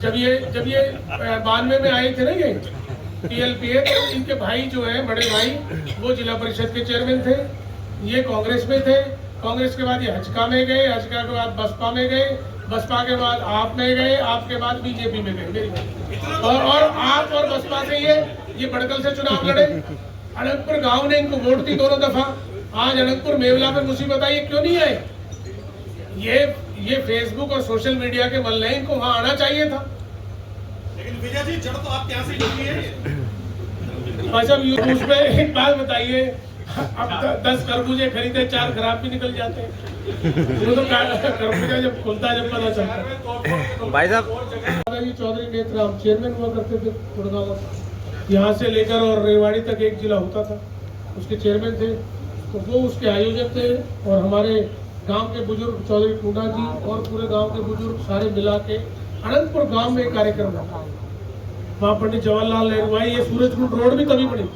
जब ये 92 में आए थे ना ये TLPA, तो इनके भाई जो है, बड़े भाई, वो जिला परिषद के चेयरमैन थे। ये कांग्रेस में थे। कांग्रेस के बाद ये हजका में गए, हजका के बाद बसपा में गए, बसपा के बाद आप में गए, आपके बाद बीजेपी में गए और आप और बसपा से ये बड़कल से चुनाव लड़े। अनंतपुर गांव ने इनको वोट दी दोनों दफा। आज अनंतपुर मेवला में मुसीबत आई, क्यों नहीं आए? ये फेसबुक और सोशल मीडिया के मल्ले, इनको वहां आना चाहिए था। लेकिन विजय जी, जड़ तो आपके यहाँ से लगी है। भाई साहब, उसमें एक बात बताइए, अब 10 खरबूजे खरीदे, 4 खराब भी निकल जाते हैं। वो तो खरबूजा जब खुलता, जब पता चलता। भाई साहब, चौधरी नेतराम चेयरमैन हुआ करते थे गुड़गांव, यहाँ से लेकर और रेवाड़ी तक एक जिला होता था, उसके चेयरमैन थे। तो वो उसके आयोजक थे और हमारे गांव के बुजुर्ग चौधरी टूडा जी और पूरे गांव के बुजुर्ग सारे मिला के अनंतपुर गांव में एक कार्यक्रम रखा। वहाँ पंडित जवाहरलाल नेहरू आए। ये सूरजकुंड रोड भी तभी बनी।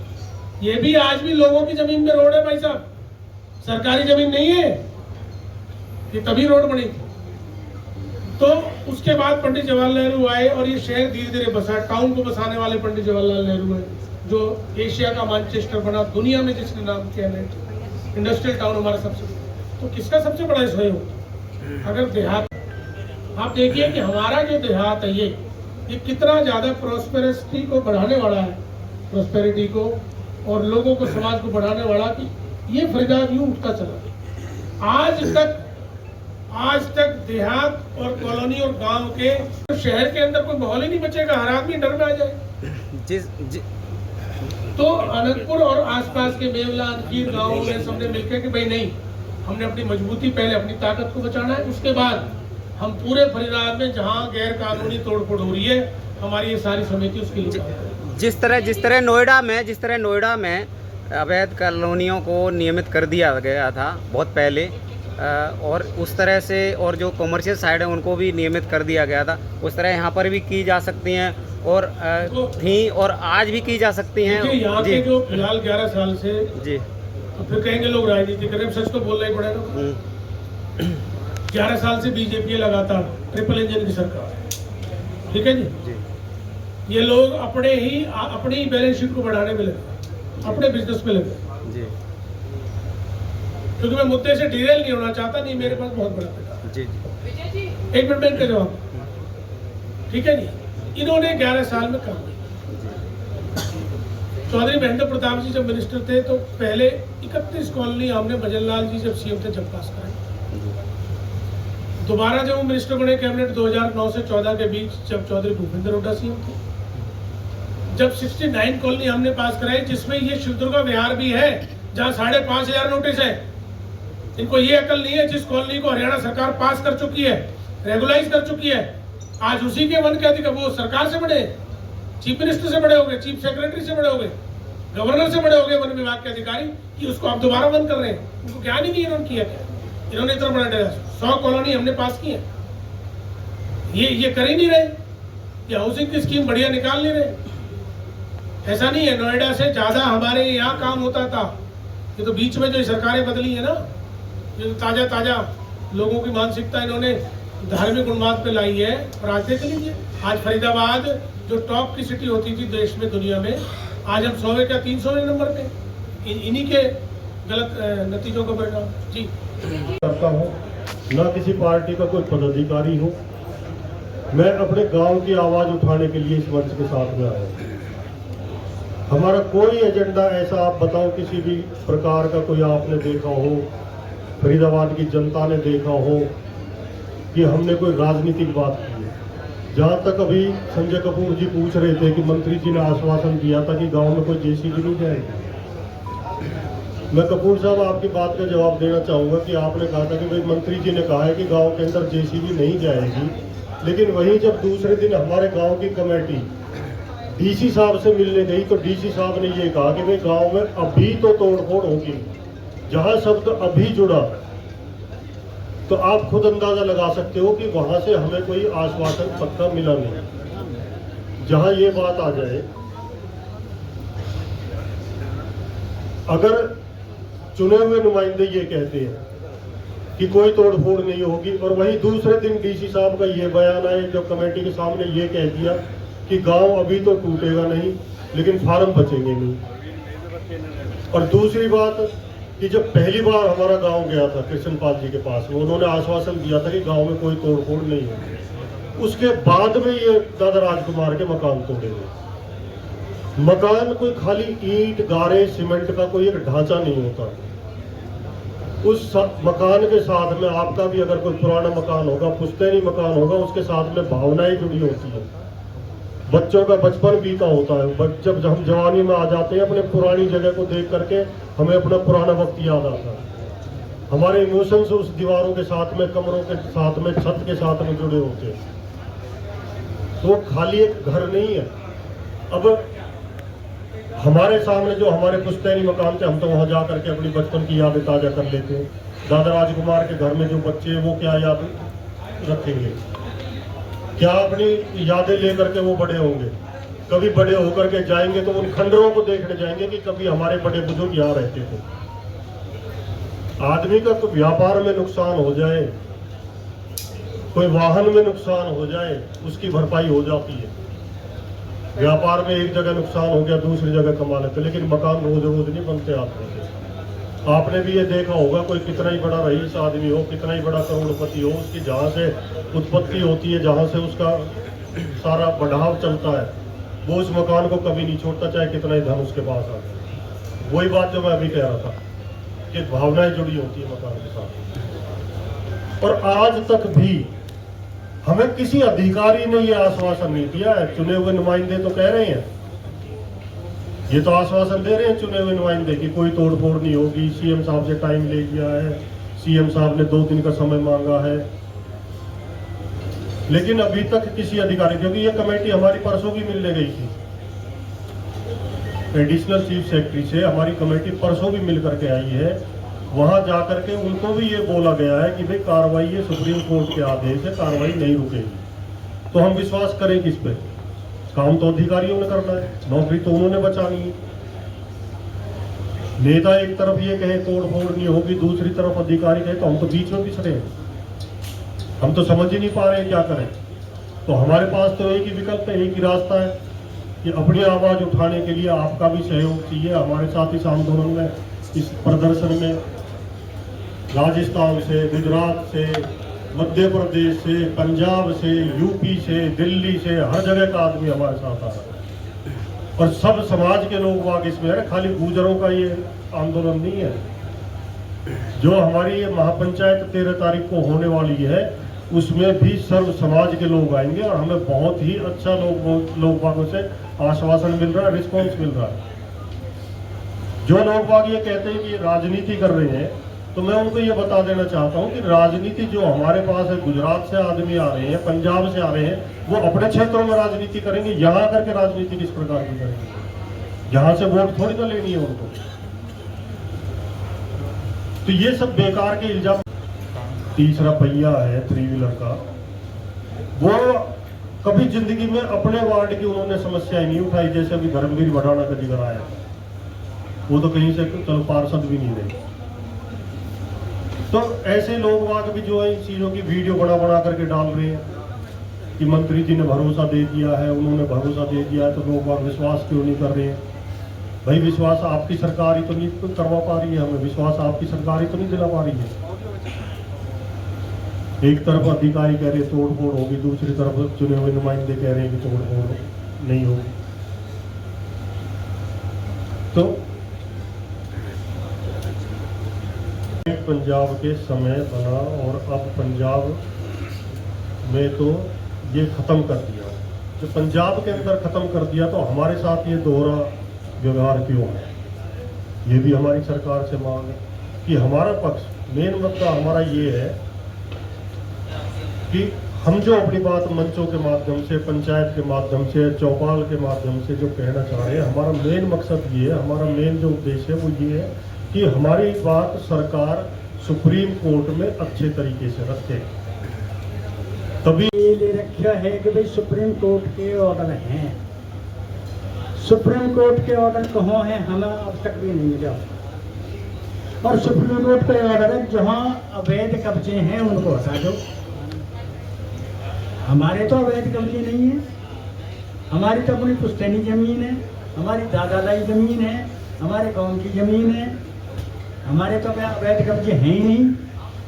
ये भी आज भी लोगों की जमीन में रोड है भाई साहब, सरकारी जमीन नहीं है। ये तभी रोड बनी थी। तो उसके बाद पंडित जवाहरलाल नेहरू आए और ये शहर धीरे धीरे बसा। टाउन को बसाने वाले पंडित जवाहरलाल नेहरू है, जो एशिया का मैनचेस्टर बना, दुनिया में जिसने नाम किया है, इंडस्ट्रियल टाउन हमारा सबसे। तो किसका सबसे बड़ा सहयोग? अगर देहात, आप देखिए कि हमारा जो देहात है ये कितना ज्यादा प्रोस्पेरिटी को बढ़ाने वाला है, प्रोस्पेरिटी को और लोगों को, समाज को बढ़ाने वाला, कि ये फरीदाबाद यूं उठता चला। आज तक देहात और कॉलोनी और गांव के, शहर के अंदर कोई माहौल ही नहीं बचेगा, हर आदमी डर में आ जाए। तो अनंतपुर और आसपास के मेवला, अंकीर गाँव में सबने मिलकर कि भाई नहीं, हमने अपनी मजबूती, पहले अपनी ताकत को बचाना है, उसके बाद हम पूरे फरीदाबाद में जहां गैर कानूनी तोड़फोड़ हो रही है, हमारी ये सारी समिति उसके लिए। जिस तरह नोएडा में अवैध कॉलोनियों को नियमित कर दिया गया था बहुत पहले, और उस तरह से, और जो कमर्शियल साइड है उनको भी नियमित कर दिया गया था, उस तरह यहाँ पर भी की जा सकती हैं और थी और आज भी की जा सकती हैं। यहाँ के जो फिलहाल 11 साल से जी, तो फिर कहेंगे लोग राजनीति करें, सच तो बोलना ही पड़ेगा। 11 साल से बीजेपी लगातार ट्रिपल इंजन की सरकार है, ठीक है जी। ये लोग अपनी बैलेंस शीट को बढ़ाने में लगे, अपने बिजनेस में लगे जी। क्योंकि मैं मुद्दे से डिरेल नहीं होना चाहता, नहीं मेरे पास बहुत बड़ा पेटा जी। एक मिनट का जवाब, ठीक है जी। इन्होंने 11 साल में काम किया। चौधरी महेंद्र प्रताप जी जब मिनिस्टर थे तो पहले 31 कॉलोनी हमने भजनलाल जी जब सीएम थे जब पास कराई। दोबारा जब वो मिनिस्टर बने कैबिनेट 2009 से 14 के बीच, जब चौधरी भूपेंद्र हुड्डा सीएम थे, जब 69 कॉलोनी हमने पास कराई, जिसमें ये शिवदुर्गा विहार भी है, जहाँ 5,500 नोटिस है। इनको ये अकल नहीं है, जिस कॉलोनी को हरियाणा सरकार पास कर चुकी है, रेगुलाइज कर चुकी है, आज उसी के वन के अधिकारी, वो सरकार से बड़े, चीफ मिनिस्टर से बड़े हो गए, चीफ सेक्रेटरी से बड़े हो गए, गवर्नर से बड़े हो गए वन विभाग के अधिकारी, कि उसको आप दोबारा वन कर रहे हैं। उनको ज्ञान ही नहीं इन्होंने किया क्या? इन्होंने इतना बड़ा डेरा 100 कॉलोनी हमने पास की है, ये कर ही नहीं रहे। ये हाउसिंग की स्कीम बढ़िया निकाल नहीं रहे। ऐसा नहीं है, नोएडा से ज्यादा हमारे यहाँ काम होता था। ये तो बीच में जो सरकारें बदली है ना, जो ताजा लोगों की मानसिकता इन्होंने धार्मिक उन्माद पे लाई है। और आज देख लीजिए, आज फरीदाबाद जो टॉप की सिटी होती थी देश में, दुनिया में, आज हम 100वें क्या 300वें नंबर पे। इन्हीं के गलत नतीजों का परिणाम। जी करता हूँ, ना किसी पार्टी का कोई पदाधिकारी हूँ। मैं अपने गांव की आवाज़ उठाने के लिए इस मंच के साथ में आया हूँ। हमारा कोई एजेंडा ऐसा आप बताओ किसी भी प्रकार का कोई आपने देखा हो, फरीदाबाद की जनता ने देखा हो कि हमने कोई राजनीतिक बात की है। जहाँ तक अभी संजय कपूर जी पूछ रहे थे कि मंत्री जी ने आश्वासन दिया था कि गांव में कोई जेसीबी नहीं जाएगी। मैं कपूर साहब आपकी बात का जवाब देना चाहूँगा कि आपने कहा था कि भाई मंत्री जी ने कहा है कि गांव के अंदर जेसीबी नहीं जाएगी, लेकिन वहीं जब दूसरे दिन हमारे गांव की कमेटी डीसी साहब से मिलने गई तो डीसी साहब ने ये कहा कि भाई गांव में अभी तो तोड़फोड़ होगी। जहां शब्द अभी जुड़ा तो आप खुद अंदाजा लगा सकते हो कि वहां से हमें कोई आश्वासन पक्का मिला नहीं। जहां ये बात आ जाए, अगर चुने हुए नुमाइंदे ये कहते हैं कि कोई तोड़फोड़ नहीं होगी, और वहीं दूसरे दिन डीसी साहब का ये बयान आया जो कमेटी के सामने ये कह दिया कि गांव अभी तो टूटेगा नहीं लेकिन फार्म बचेंगे नहीं। और दूसरी बात कि जब पहली बार हमारा गांव गया था कृष्णपाल जी के पास में, उन्होंने आश्वासन दिया था कि गांव में कोई तोड़फोड़ नहीं होगी। उसके बाद में ये दादा राजकुमार के मकान तोड़े गए। मकान कोई खाली ईंट गारे सीमेंट का कोई एक ढांचा नहीं होता। उस मकान के साथ में आपका भी अगर कोई पुराना मकान होगा, पुश्तैनी मकान होगा, उसके साथ में भावनाएं जुड़ी होती है। बच्चों का बचपन बीता होता है। जब हम जवानी में आ जाते हैं, अपने पुरानी जगह को देख करके हमें अपना पुराना वक्त याद आता है। हमारे इमोशंस उस दीवारों के साथ में, कमरों के साथ में, छत के साथ में जुड़े होते हैं। तो खाली एक घर नहीं है। अब हमारे सामने जो हमारे पुश्तैनी मकान थे, हम तो वहां जा करके अपनी बचपन की यादें ताजा कर लेते हैं। दादा राजकुमार के घर में जो बच्चे हैं वो क्या याद रखेंगे, क्या अपनी यादें लेकर के वो बड़े होंगे। कभी बड़े होकर के जाएंगे तो उन खंडरों को देखने जाएंगे कि कभी हमारे बड़े बुजुर्ग यहाँ रहते थे। आदमी का तो व्यापार में नुकसान हो जाए, कोई वाहन में नुकसान हो जाए, उसकी भरपाई हो जाती है। व्यापार में एक जगह नुकसान हो गया, दूसरी जगह कमा लेते, लेकिन मकान रोज रोज नहीं बनते आदमी के। आपने भी ये देखा होगा, कोई कितना ही बड़ा रईस आदमी हो, कितना ही बड़ा करोड़पति हो, उसकी जहाँ से उत्पत्ति होती है, जहाँ से उसका सारा बढ़ाव चलता है, वो उस मकान को कभी नहीं छोड़ता, चाहे कितना ही धन उसके पास आ जाए। वही बात जो मैं अभी कह रहा था कि भावनाएं जुड़ी होती है मकान के साथ। और आज तक भी हमें किसी अधिकारी ने ये आश्वासन नहीं दिया है। चुने हुए नुमाइंदे तो कह रहे हैं, ये तो आश्वासन दे रहे हैं चुने हुए नुमाइंदे कि कोई तोड़फोड़ नहीं होगी। सीएम साहब से टाइम ले लिया है, सीएम साहब ने 2 दिन का समय मांगा है, लेकिन अभी तक किसी अधिकारी, क्योंकि ये कमेटी हमारी परसों भी मिलने गई थी, एडिशनल चीफ सेक्रेटरी से हमारी कमेटी परसों भी मिल करके आई है। वहां जाकर के उनको भी ये बोला गया है कि भाई कार्रवाई ये सुप्रीम कोर्ट के आदेश है, कार्रवाई नहीं रुकेगी। तो हम विश्वास करें किस पे? काम तो अधिकारियों ने करना है, नौकरी तो उन्होंने बचानी है। नेता एक तरफ ये कहे तोड़फोड़ नहीं होगी, दूसरी तरफ अधिकारी कहे, तो हम तो बीच में पिछड़े हैं। हम तो समझ ही नहीं पा रहे हैं क्या करें। तो हमारे पास तो एक ही विकल्प है, एक ही रास्ता है कि अपनी आवाज उठाने के लिए आपका भी सहयोग चाहिए। हमारे साथ इस आंदोलन में, इस प्रदर्शन में राजस्थान से, गुजरात से, मध्य प्रदेश से, पंजाब से, यूपी से, दिल्ली से, हर जगह का आदमी हमारे साथ आ रहा है। और सब समाज के लोग वाग इसमें है, खाली गुजरों का ये आंदोलन नहीं है। जो हमारी ये महापंचायत 13 तारीख को होने वाली है, उसमें भी सर्व समाज के लोग आएंगे और हमें बहुत ही अच्छा लोग वागों से आश्वासन मिल रहा है, रिस्पॉन्स मिल रहा है। जो लोग वाग ये कहते हैं कि राजनीति कर रहे हैं, तो मैं उनको ये बता देना चाहता हूँ कि राजनीति जो हमारे पास है, गुजरात से आदमी आ रहे हैं, पंजाब से आ रहे हैं, वो अपने क्षेत्रों में राजनीति करेंगे। यहाँ करके राजनीति किस प्रकार की करेंगे? यहाँ से वोट थोड़ी ना लेनी है उनको। तो ये सब बेकार के इल्जाम। तीसरा पहिया है 3 व्हीलर का, वो कभी जिंदगी में अपने वार्ड की उन्होंने समस्याएं नहीं उठाई। जैसे अभी धर्मवीर भटाना का जिक्र आया, वो तो कहीं से चलो पार्षद भी नहीं रहे। तो ऐसे लोग वहां भी जो है इन चीजों की वीडियो बना करके डाल रहे हैं कि मंत्री जी ने भरोसा दे दिया है, उन्होंने भरोसा दे दिया है, तो लोग वहां विश्वास क्यों नहीं कर रहे हैं? भाई विश्वास आपकी सरकार ही तो नहीं करवा पा रही है, हमें विश्वास आपकी सरकार ही तो नहीं दिला पा रही है। एक तरफ अधिकारी कह रहे तोड़फोड़ होगी, दूसरी तरफ चुने हुए नुमाइंदे कह रहे हैं कि तोड़फोड़ नहीं होगी। तो पंजाब के समय बना और अब पंजाब में तो ये खत्म कर दिया। जो पंजाब के अंदर खत्म कर दिया, तो हमारे साथ ये दोहरा व्यवहार क्यों है? ये भी हमारी सरकार से मांग है कि हमारा पक्ष, मेन मुद्दा हमारा ये है कि हम जो अपनी बात मंचों के माध्यम से, पंचायत के माध्यम से, चौपाल के माध्यम से जो कहना चाह रहे हैं, हमारा मेन मकसद ये है, हमारा मेन जो उद्देश्य है वो ये है कि हमारी बात सरकार सुप्रीम कोर्ट में अच्छे तरीके से रखे। तभी ये ले रखा है कि भाई सुप्रीम कोर्ट के ऑर्डर हैं। सुप्रीम कोर्ट के ऑर्डर कहाँ हैं, हमें अब तक भी नहीं मिला। और सुप्रीम कोर्ट का ऑर्डर है जहाँ अवैध कब्जे हैं उनको हटा दो। हमारे तो अवैध कब्जे नहीं है, हमारी तो अपनी पुश्तैनी जमीन है, हमारी दादालाई जमीन है, हमारे गांव की जमीन है, हमारे तो अवैध कब्जे हैं ही नहीं।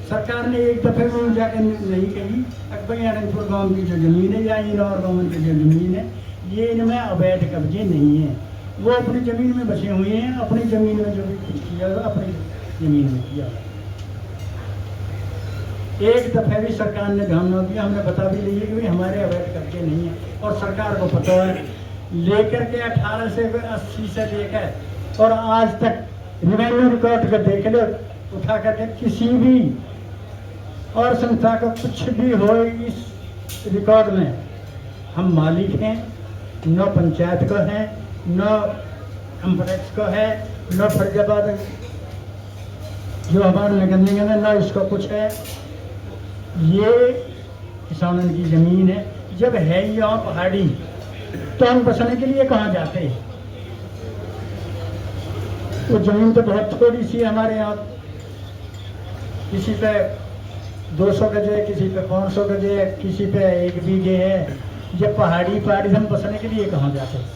सरकार ने एक दफे में जाकर नहीं कही अकबरियानपुर गांव की जो जमीन है या इन और गाँव की जो जमीन है ये इनमें अवैध कब्जे नहीं है। वो अपनी ज़मीन में बसे हुए हैं, अपनी ज़मीन में जो भी कुछ किया अपनी ज़मीन में किया। एक दफ़े भी सरकार ने ध्यान न दिया। हमने बता भी लिया कि भाई हमारे अवैध कब्जे नहीं है और सरकार को पता है। लेकर के 18 से 80 से लेकर और आज तक रेवेन्यू रिकॉर्ड को देख लो उठा करके, किसी भी और संस्था को कुछ भी हो इस रिकॉर्ड में हम मालिक हैं, न पंचायत को है, न कम्प्लेक्स को है, न फरीदाबाद जो हमारे नगर निगम है, न इसको कुछ है। ये किसानों की ज़मीन है। जब है यहाँ पहाड़ी तो हम बसने के लिए कहाँ जाते हैं? वो ज़मीन तो बहुत थोड़ी सी हमारे यहाँ, किसी पे 200 गज है, किसी पे 500 गज है, किसी पे 1 बीघे है। जब पहाड़ी हम बसने के लिए कहाँ जाते हैं?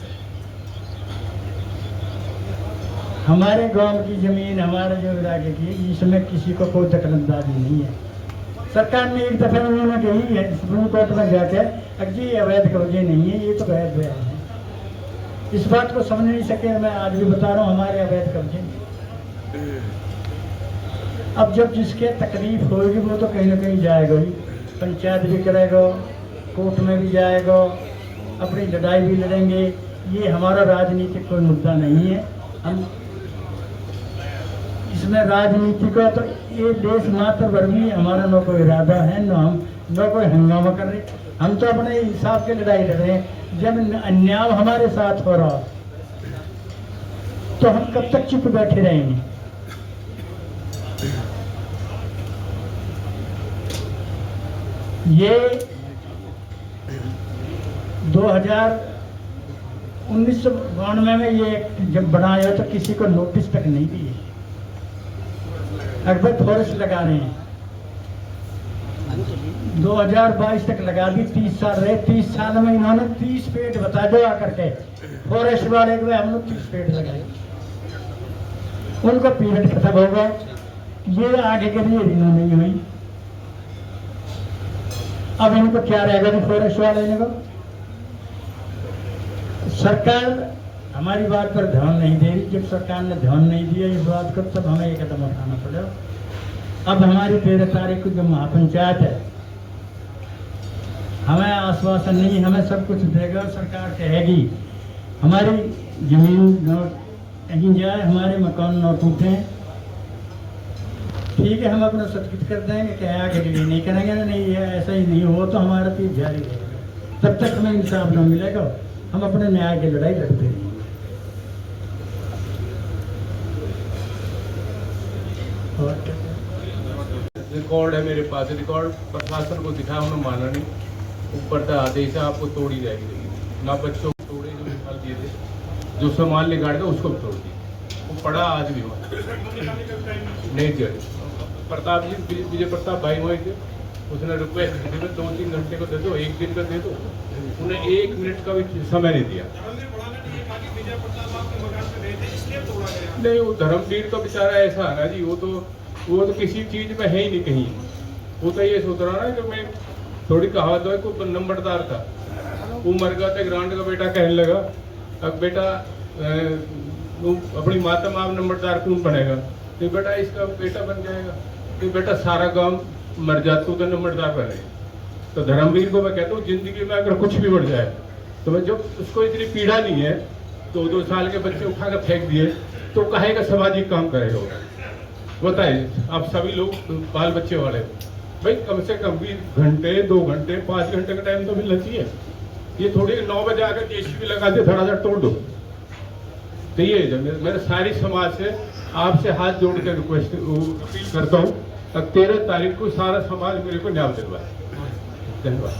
हमारे गांव की ज़मीन हमारे जो इलाके की, इसमें किसी को कोई दखलंदाजी नहीं है। सरकार ने एक दफ़ा उन्होंने कही है सुप्रीम कोर्ट में जाकर जी अवैध कब्जे नहीं है, ये तो वैध बयान है। इस बात को समझ नहीं सके। मैं आज भी बता रहा हूँ हमारे अवैध कब्जे। अब जब जिसके तकलीफ होगी वो तो कहीं ना कहीं जाएगा ही, पंचायत भी करेगा, कोर्ट में भी जाएगा, अपनी लड़ाई भी लड़ेंगे। ये हमारा राजनीतिक कोई मुद्दा नहीं है। हम इसमें राजनीति का तो ये देश मात्र वर्गी हमारा न कोई इरादा है, न कोई हंगामा कर रहे। हम तो अपने हिसाब से लड़ाई लड़ रहे हैं। जब अन्याय हमारे साथ हो रहा तो हम कब तक चुप बैठे रहेंगे? ये 1992 में ये जब बनाया तो किसी को नोटिस तक नहीं दिए। अकबर फॉरेस्ट लगा रहे हैं, 2022 तक लगा दी। 30 साल रहे, 30 साल में इन्होंने 30 पेड़ बता दो आकर के फॉरेस्ट वाले को, हम लोग 30 पेड़ लगाए। उनका पीरियड खत्म होगा, ये आगे के लिए रिन्यू नहीं हुई। अब इनको क्या रहेगा नहीं फॉरेस्ट वाले को? सरकार हमारी बात पर ध्यान नहीं दे रही। जब सरकार ने ध्यान नहीं दिया इस बात को तब हमें ये कदम उठाना पड़ेगा। अब हमारी 13 तारीख को जो महापंचायत है, हमें आश्वासन नहीं, हमें सब कुछ देगा। सरकार कहेगी हमारी जमीन न कहीं जाए, हमारे मकान न टूटे, ठीक है हम अपना सत्कृत कर देंगे। क्या आगे के लिए नहीं करेंगे? नहीं ये ऐसा ही नहीं हो तो हमारा तो जारी रहेगा। तब तक हमें इंसाफ न मिलेगा, हम अपने न्याय की लड़ाई लड़ते हैं। रिकॉर्ड है मेरे पास, रिकॉर्ड प्रशासन को दिखाया, उन्होंने माना नहीं। ऊपर तक आदेश है आपको तोड़ी जाएगी। ना बच्चों को तोड़े जो निकाल दिए थे, जो सामान निकाल के उसको भी तोड़ दिया। वो पड़ा आज भी हुआ नहीं थे। प्रताप जी, विजय प्रताप भाई हुए थे, उसने रिक्वेस्ट की 2-3 घंटे को दे दो, 1 दिन का दे दो। उन्हें 1 मिनट का भी समय नहीं दिया। नहीं, वो धर्मवीर का बेचारा ऐसा है ना जी, वो तो किसी चीज में है ही नहीं कहीं। वो तो ये सोच रहा ना कि मैं थोड़ी कहावत है, कोई नंबरदार था, वो मर गया था। ग्रांड का बेटा कहने लगा अब बेटा अपनी माता माँ नंबरदार कौन बनेगा? तो बेटा इसका बेटा बन जाएगा। तो बेटा सारा गांव मर जाता तो नंबरदार बनेगा। तो धर्मवीर को मैं कहता हूँ जिंदगी में अगर कुछ भी बढ़ जाए तो मैं, जब उसको इतनी पीड़ा नहीं है, 2-2 साल के बच्चे उठा कर फेंक दिए तो कहेगा सामाजिक काम करेगा? बताइए आप सभी लोग बाल बच्चे वाले भाई, कम से कम भी घंटे 2 घंटे 5 घंटे का टाइम तो मिलना चाहिए। ये थोड़ी 9 बजे आकर जेसीबी लगा के धड़ाधड़ तोड़ दो। तो ये मेरे सारी समाज से आपसे हाथ जोड़ के रिक्वेस्ट अपील करता हूँ, 13 तारीख को सारा समाज मेरे को न्याय दिलवाए। धन्यवाद।